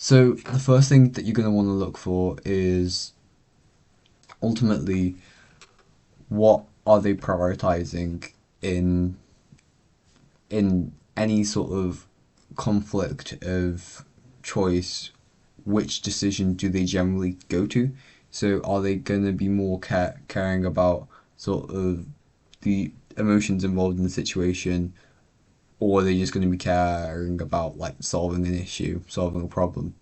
So the first thing that you're going to want to look for is ultimately what are they prioritizing in in any sort of conflict of choice. Which decision do they generally go to? So are they going to be more caring about sort of the emotions involved in the situation, or are they just going to be caring about like solving an issue, solving a problem?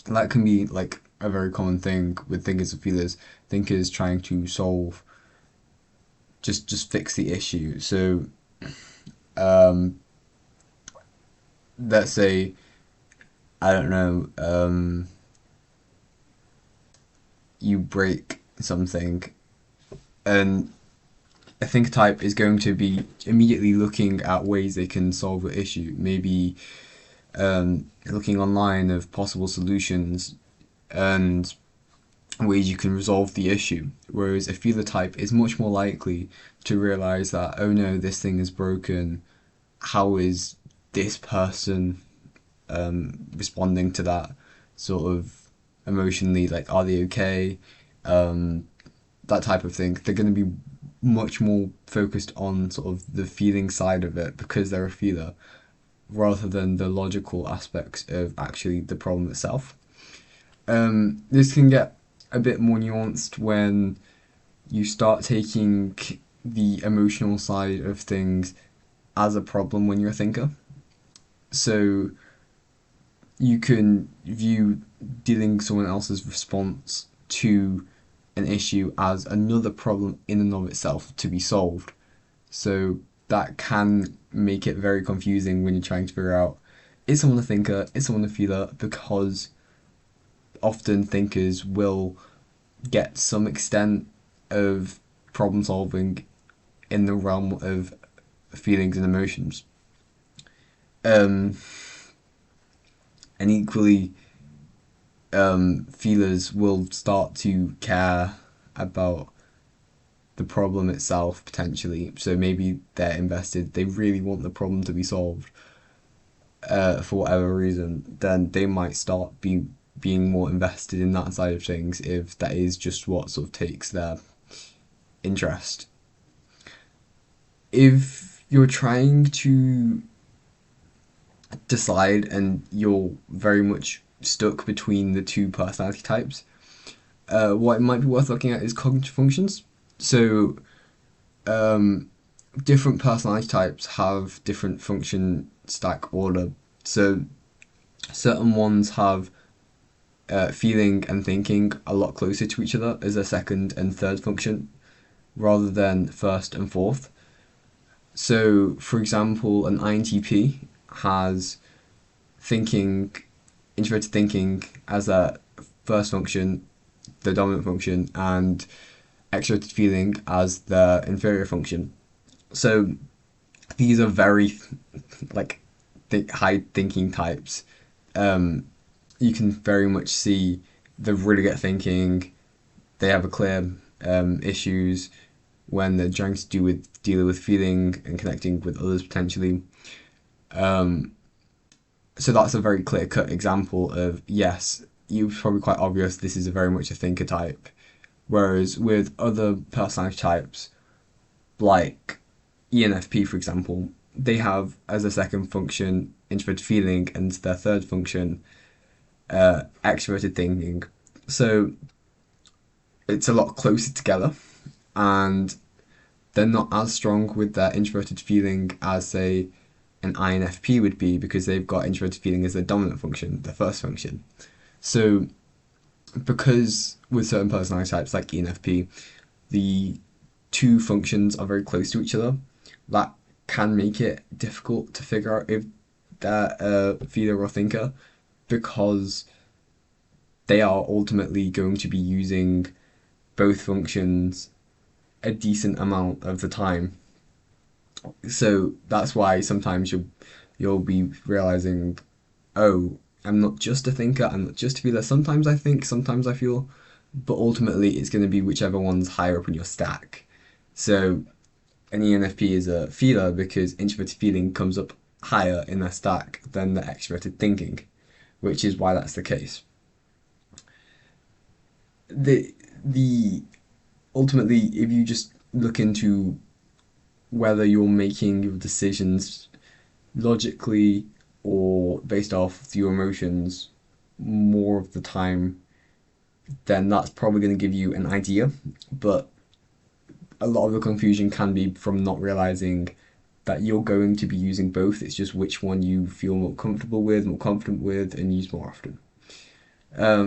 And that can be like a very common thing with thinkers and feelers. Thinkers trying to solve, just fix the issue. So um, let's say, I don't know, you break something, and a think type is going to be immediately looking at ways they can solve the issue. Maybe looking online of possible solutions and ways you can resolve the issue. Whereas a feeler type is much more likely to realize that, oh no, this thing is broken. How is this person responding to that sort of emotionally? Like, are they okay? That type of thing. They're going to be much more focused on sort of the feeling side of it because they're a feeler rather than the logical aspects of actually the problem itself. This can get a bit more nuanced when you start taking the emotional side of things as a problem when you're a thinker. So you can view dealing with someone else's response to an issue as another problem in and of itself to be solved. So that can make it very confusing when you're trying to figure out, is someone a thinker, is someone a feeler, because often thinkers will get some extent of problem solving in the realm of feelings and emotions. Um, and equally, feelers will start to care about the problem itself potentially. So maybe they're invested, they really want the problem to be solved for whatever reason, then they might start being more invested in that side of things if that is just what sort of takes their interest. If you're trying to decide and you're very much stuck between the two personality types, what it might be worth looking at is cognitive functions. So, um, different personality types have different function stack order. So, certain ones have feeling and thinking a lot closer to each other as a second and third function rather than first and fourth. So, for example, an INTP has thinking, introverted thinking as a first function, the dominant function, and extroverted feeling as the inferior function. So these are very like high thinking types. Um, you can very much see the really get thinking. They have a clear issues when they're trying to deal with feeling and connecting with others potentially. Um, so that's a very clear cut example of, yes, you probably quite obvious this is a very much a thinker type. Whereas with other personality types, like ENFP for example, they have as a second function introverted feeling and their third function extroverted thinking. So it's a lot closer together, and they're not as strong with their introverted feeling as, say, an INFP would be because they've got introverted feeling as their dominant function, their first function. So, because with certain personality types like ENFP, the two functions are very close to each other, that can make it difficult to figure out if they're a feeler or thinker because they are ultimately going to be using both functions a decent amount of the time. So that's why sometimes you'll be realizing, oh, I'm not just a thinker, I'm not just a feeler. Sometimes I think, sometimes I feel, but ultimately it's going to be whichever one's higher up in your stack. So an ENFP is a feeler because introverted feeling comes up higher in their stack than the extroverted thinking. which is why that's the case. The ultimately, if you just look into whether you're making your decisions logically or based off your emotions more of the time, then that's probably going to give you an idea. But a lot of the confusion can be from not realizing that you're going to be using both. It's just which one you feel more comfortable with, more confident with, and use more often.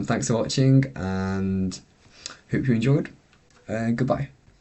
Thanks for watching, and hope you enjoyed. Goodbye.